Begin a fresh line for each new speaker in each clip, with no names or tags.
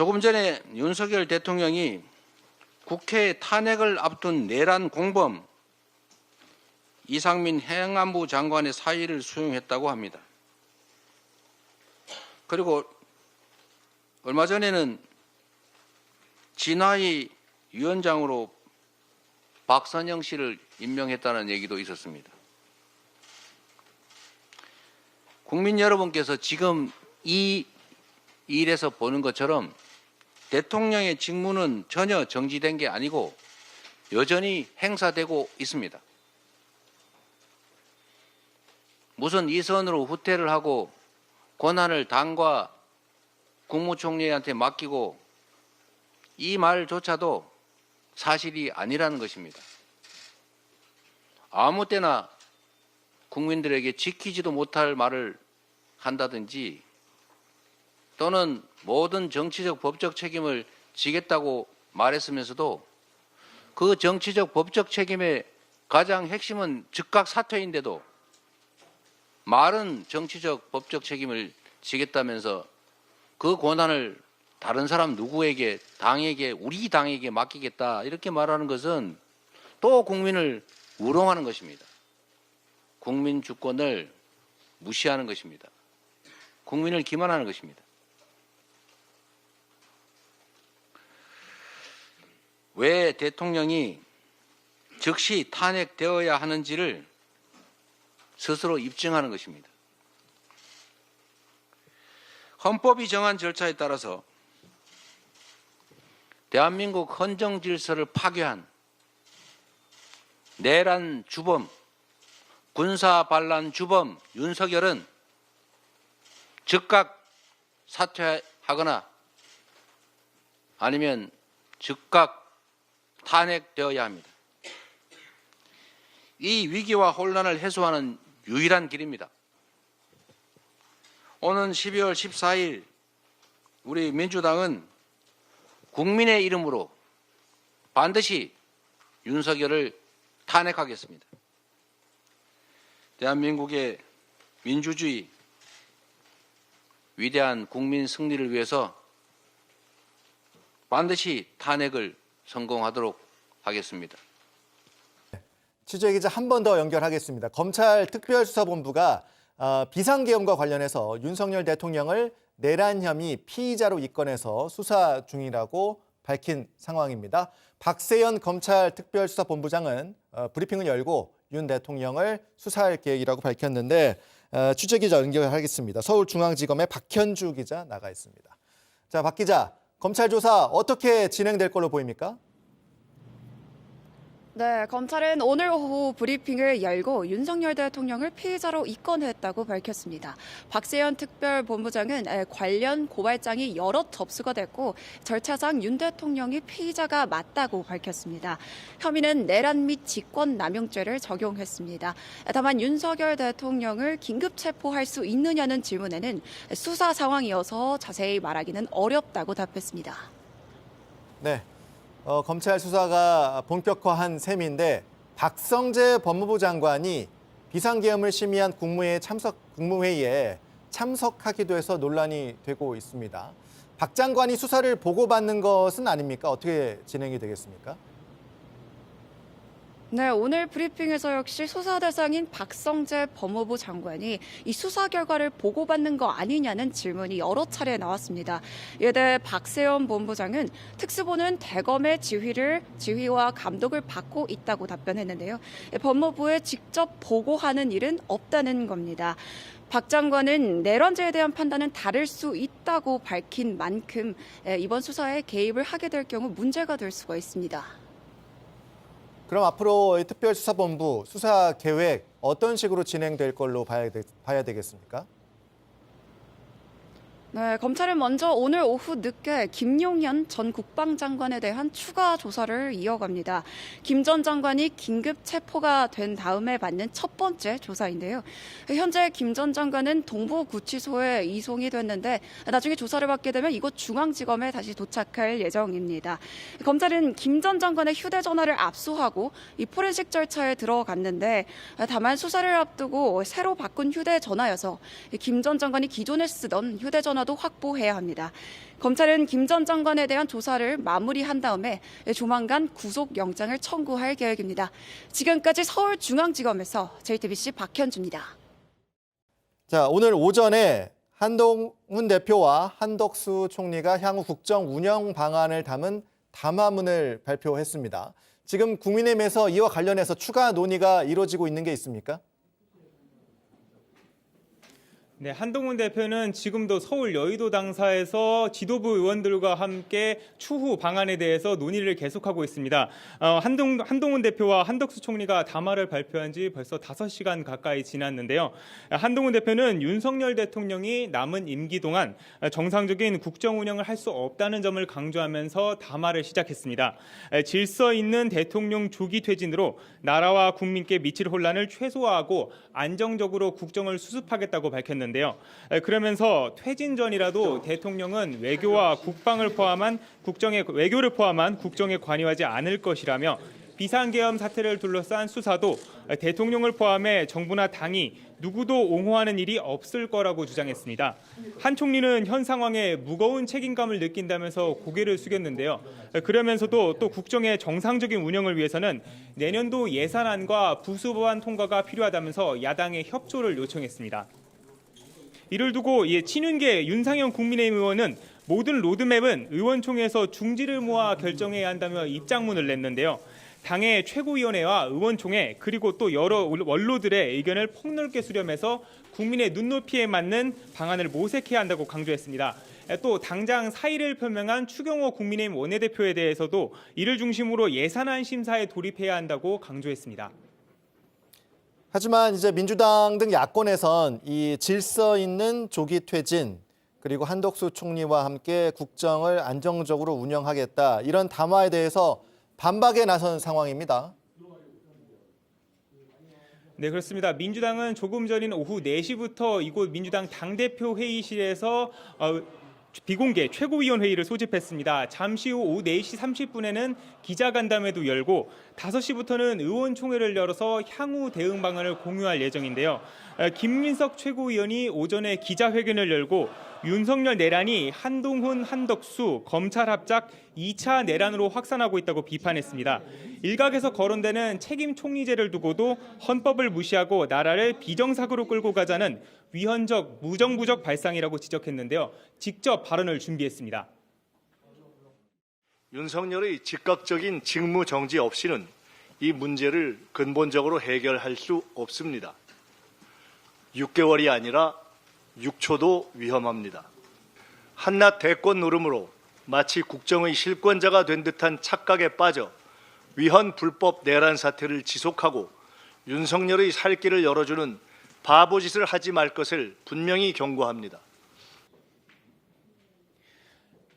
조금 전에 윤석열 대통령이 국회 탄핵을 앞둔 내란 공범 이상민 행안부 장관의 사의를 수용했다고 합니다. 그리고 얼마 전에는 진화위 위원장으로 박선영 씨를 임명했다는 얘기도 있었습니다. 국민 여러분께서 지금 이 일에서 보는 것처럼 대통령의 직무는 전혀 정지된 게 아니고 여전히 행사되고 있습니다. 무슨 이선으로 후퇴를 하고 권한을 당과 국무총리한테 맡기고 이 말조차도 사실이 아니라는 것입니다. 아무 때나 국민들에게 지키지도 못할 말을 한다든지 또는 모든 정치적 법적 책임을 지겠다고 말했으면서도 그 정치적 법적 책임의 가장 핵심은 즉각 사퇴인데도 말은 정치적 법적 책임을 지겠다면서 그 권한을 다른 사람 누구에게 당에게 우리 당에게 맡기겠다 이렇게 말하는 것은 또 국민을 우롱하는 것입니다. 국민 주권을 무시하는 것입니다. 국민을 기만하는 것입니다. 왜 대통령이 즉시 탄핵되어야 하는지를 스스로 입증하는 것입니다. 헌법이 정한 절차에 따라서 대한민국 헌정 질서를 파괴한 내란 주범, 군사 반란 주범 윤석열은 즉각 사퇴하거나 아니면 즉각 탄핵되어야 합니다. 이 위기와 혼란을 해소하는 유일한 길입니다. 오는 12월 14일 우리 민주당은 국민의 이름으로 반드시 윤석열을 탄핵하겠습니다. 대한민국의 민주주의, 위대한 국민 승리를 위해서 반드시 탄핵을 성공하도록 하겠습니다.
취재기자 한 번 더 연결하겠습니다. 검찰 특별수사본부가 비상계엄과 관련해서 윤석열 대통령을 내란 혐의 피의자로 입건해서 수사 중이라고 밝힌 상황입니다. 박세현 검찰 특별수사본부장은 브리핑을 열고 윤 대통령을 수사할 계획이라고 밝혔는데 취재기자 연결하겠습니다. 서울중앙지검의 박현주 기자 나가 있습니다. 자, 박 기자, 검찰 조사 어떻게 진행될 걸로 보입니까?
네, 검찰은 오늘 오후 브리핑을 열고 윤석열 대통령을 피의자로 입건했다고 밝혔습니다. 박세현 특별본부장은 관련 고발장이 여러 접수가 됐고 절차상 윤 대통령이 피의자가 맞다고 밝혔습니다. 혐의는 내란 및 직권남용죄를 적용했습니다. 다만 윤석열 대통령을 긴급 체포할 수 있느냐는 질문에는 수사 상황이어서 자세히 말하기는 어렵다고 답했습니다.
네. 검찰 수사가 본격화한 셈인데 박성재 법무부 장관이 비상계엄을 심의한 국무회의에 참석하기도 해서 논란이 되고 있습니다. 박 장관이 수사를 보고받는 것은 아닙니까? 어떻게 진행이 되겠습니까?
네, 오늘 브리핑에서 역시 수사 대상인 박성재 법무부 장관이 이 수사 결과를 보고받는 거 아니냐는 질문이 여러 차례 나왔습니다. 이에 대해 박세현 본부장은 특수부는 대검의 지휘와 감독을 받고 있다고 답변했는데요. 법무부에 직접 보고하는 일은 없다는 겁니다. 박 장관은 내란죄에 대한 판단은 다를 수 있다고 밝힌 만큼 이번 수사에 개입을 하게 될 경우 문제가 될 수가 있습니다.
그럼 앞으로 특별수사본부 수사 계획 어떤 식으로 진행될 걸로 봐야 되겠습니까?
네, 검찰은 먼저 오늘 오후 늦게 김용현 전 국방장관에 대한 추가 조사를 이어갑니다. 김 전 장관이 긴급 체포가 된 다음에 받는 첫 번째 조사인데요. 현재 김 전 장관은 동부구치소에 이송이 됐는데 나중에 조사를 받게 되면 이곳 중앙지검에 다시 도착할 예정입니다. 검찰은 김 전 장관의 휴대전화를 압수하고 이 포렌식 절차에 들어갔는데 다만 수사를 앞두고 새로 바꾼 휴대전화여서 김 전 장관이 기존에 쓰던 휴대전화 전화도 확보해야 합니다. 검찰은 김 전 장관에 대한 조사를 마무리한 다음에 조만간 구속영장을 청구할 계획입니다. 지금까지 서울중앙지검에서 JTBC 박현주입니다.
자, 오늘 오전에 한동훈 대표와 한덕수 총리가 향후 국정 운영 방안을 담은 담화문을 발표했습니다. 지금 국민의힘에서 이와 관련해서 추가 논의가 이루어지고 있는 게 있습니까?
네, 한동훈 대표는 지금도 서울 여의도 당사에서 지도부 의원들과 함께 추후 방안에 대해서 논의를 계속하고 있습니다. 한동훈 대표와 한덕수 총리가 담화를 발표한 지 벌써 5시간 가까이 지났는데요. 한동훈 대표는 윤석열 대통령이 남은 임기 동안 정상적인 국정 운영을 할 수 없다는 점을 강조하면서 담화를 시작했습니다. 질서 있는 대통령 조기 퇴진으로 나라와 국민께 미칠 혼란을 최소화하고 안정적으로 국정을 수습하겠다고 밝혔는데요. 그러면서 퇴진 전이라도 대통령은 외교와 국방을 포함한 외교를 포함한 국정에 관여하지 않을 것이라며 비상계엄 사태를 둘러싼 수사도 대통령을 포함해 정부나 당이 누구도 옹호하는 일이 없을 거라고 주장했습니다. 한 총리는 현 상황에 무거운 책임감을 느낀다면서 고개를 숙였는데요. 그러면서도 또 국정의 정상적인 운영을 위해서는 내년도 예산안과 부수법안 통과가 필요하다면서 야당의 협조를 요청했습니다. 이를 두고 친윤계 윤상현 국민의힘 의원은 모든 로드맵은 의원총회에서 중지를 모아 결정해야 한다며 입장문을 냈는데요. 당의 최고위원회와 의원총회 그리고 또 여러 원로들의 의견을 폭넓게 수렴해서 국민의 눈높이에 맞는 방안을 모색해야 한다고 강조했습니다. 또 당장 사의를 표명한 추경호 국민의힘 원내대표에 대해서도 이를 중심으로 예산안 심사에 돌입해야 한다고 강조했습니다.
하지만 이제 민주당 등 야권에선 이 질서 있는 조기 퇴진 그리고 한덕수 총리와 함께 국정을 안정적으로 운영하겠다 이런 담화에 대해서 반박에 나선 상황입니다.
네, 그렇습니다. 민주당은 조금 전인 오후 4시부터 이곳 민주당 당대표 회의실에서 비공개 최고위원 회의를 소집했습니다. 잠시 후 오후 4시 30분에는 기자간담회도 열고 5시부터는 의원총회를 열어서 향후 대응 방안을 공유할 예정인데요. 김민석 최고위원이 오전에 기자회견을 열고 윤석열 내란이 한동훈, 한덕수, 검찰 합작 2차 내란으로 확산하고 있다고 비판했습니다. 일각에서 거론되는 책임 총리제를 두고도 헌법을 무시하고 나라를 비정상으로 끌고 가자는 위헌적, 무정부적 발상이라고 지적했는데요. 직접 발언을 준비했습니다.
윤석열의 즉각적인 직무 정지 없이는 이 문제를 근본적으로 해결할 수 없습니다. 6개월이 아니라 6초도 위험합니다. 한낱 대권 노름으로 마치 국정의 실권자가 된 듯한 착각에 빠져 위헌 불법 내란 사태를 지속하고 윤석열의 살 길을 열어주는 바보짓을 하지 말 것을 분명히 경고합니다.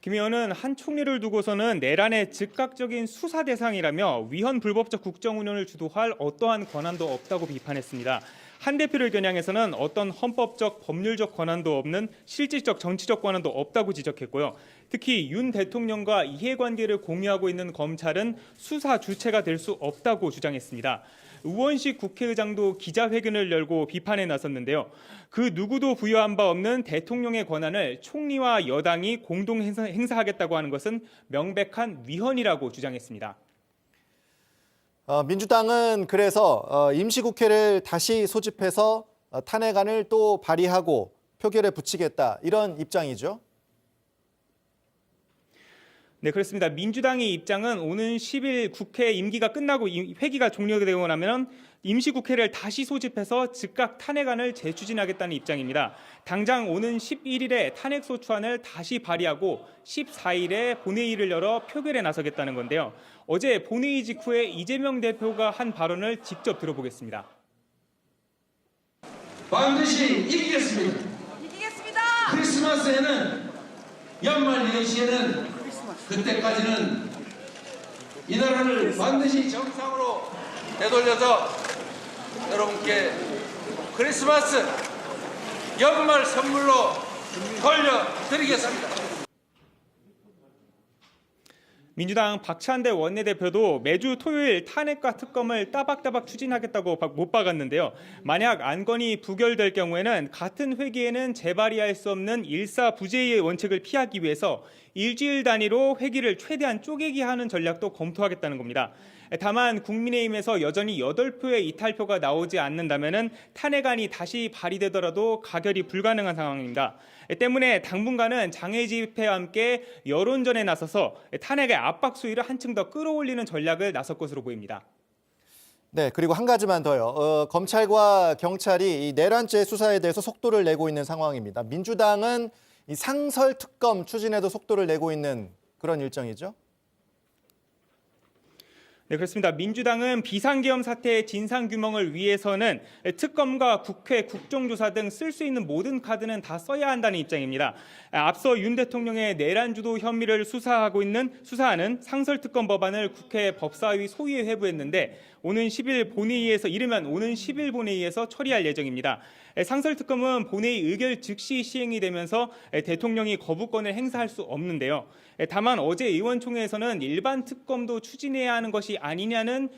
김 의원은 한 총리를 두고서는 내란의 즉각적인 수사 대상이라며 위헌 불법적 국정 운영을 주도할 어떠한 권한도 없다고 비판했습니다. 한 대표를 겨냥해서는 어떤 헌법적, 법률적 권한도 없는 실질적 정치적 권한도 없다고 지적했고요. 특히 윤 대통령과 이해관계를 공유하고 있는 검찰은 수사 주체가 될 수 없다고 주장했습니다. 우원식 국회의장도 기자회견을 열고 비판에 나섰는데요. 그 누구도 부여한 바 없는 대통령의 권한을 총리와 여당이 공동 행사하겠다고 하는 것은 명백한 위헌이라고 주장했습니다.
민주당은 그래서 임시국회를 다시 소집해서 탄핵안을 또 발의하고 표결에 붙이겠다 이런 입장이죠.
네, 그렇습니다. 민주당의 입장은 오는 10일 국회 임기가 끝나고 회기가 종료되고 나면 임시국회를 다시 소집해서 즉각 탄핵안을 재추진하겠다는 입장입니다. 당장 오는 11일에 탄핵소추안을 다시 발의하고 14일에 본회의를 열어 표결에 나서겠다는 건데요. 어제 본회의 직후에 이재명 대표가 한 발언을 직접 들어보겠습니다.
반드시 이기겠습니다.
이기겠습니다.
크리스마스에는 연말 연시에는 그때까지는 이 나라를 반드시
정상으로 되돌려서 여러분께 크리스마스 연말 선물로 돌려드리겠습니다.
민주당 박찬대 원내대표도 매주 토요일 탄핵과 특검을 따박따박 추진하겠다고 못 박았는데요. 만약 안건이 부결될 경우에는 같은 회기에는 재발의할 수 없는 일사부재의 원칙을 피하기 위해서 일주일 단위로 회기를 최대한 쪼개기 하는 전략도 검토하겠다는 겁니다. 다만 국민의힘에서 여전히 8표의 이탈표가 나오지 않는다면 탄핵안이 다시 발의되더라도 가결이 불가능한 상황입니다. 때문에 당분간은 장애 집회와 함께 여론전에 나서서 탄핵의 압박 수위를 한층 더 끌어올리는 전략을 나설 것으로 보입니다.
네, 그리고 한 가지만 더요. 검찰과 경찰이 이 내란죄 수사에 대해서 속도를 내고 있는 상황입니다. 민주당은 이 상설 특검 추진에도 속도를 내고 있는 그런 일정이죠.
네, 그렇습니다. 민주당은 비상계엄 사태의 진상규명을 위해서는 특검과 국회, 국정조사 등 쓸 수 있는 모든 카드는 다 써야 한다는 입장입니다. 앞서 윤 대통령의 내란주도 혐의를 수사하는 상설특검 법안을 국회 법사위 소위에 회부했는데 오는 10일 본회의에서 처리할 예정입니다. 상설특검은 본회의 의결 즉시 시행이 되면서 대통령이 거부권을 행사할 수 없는데요. 다만 어제 의원총회에서는 일반 특검도 추진해야 하는 것이 아니냐는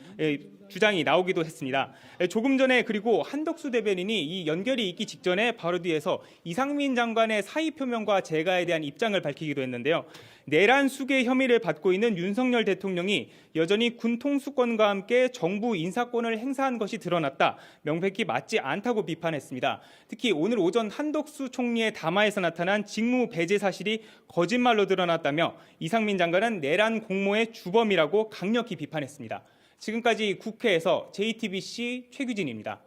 주장이 나오기도 했습니다. 조금 전에 그리고 한덕수 대변인이 이 연결이 있기 직전에 바로 뒤에서 이상민 장관의 사의 표명과 재가에 대한 입장을 밝히기도 했는데요. 내란 수괴 혐의를 받고 있는 윤석열 대통령이 여전히 군 통수권과 함께 정부 인사권을 행사한 것이 드러났다. 명백히 맞지 않다고 비판했습니다. 특히 오늘 오전 한덕수 총리의 담화에서 나타난 직무 배제 사실이 거짓말로 드러났다며 이상민 장관은 내란 공모의 주범이라고 강력히 비판했습니다. 지금까지 국회에서 JTBC 최규진입니다.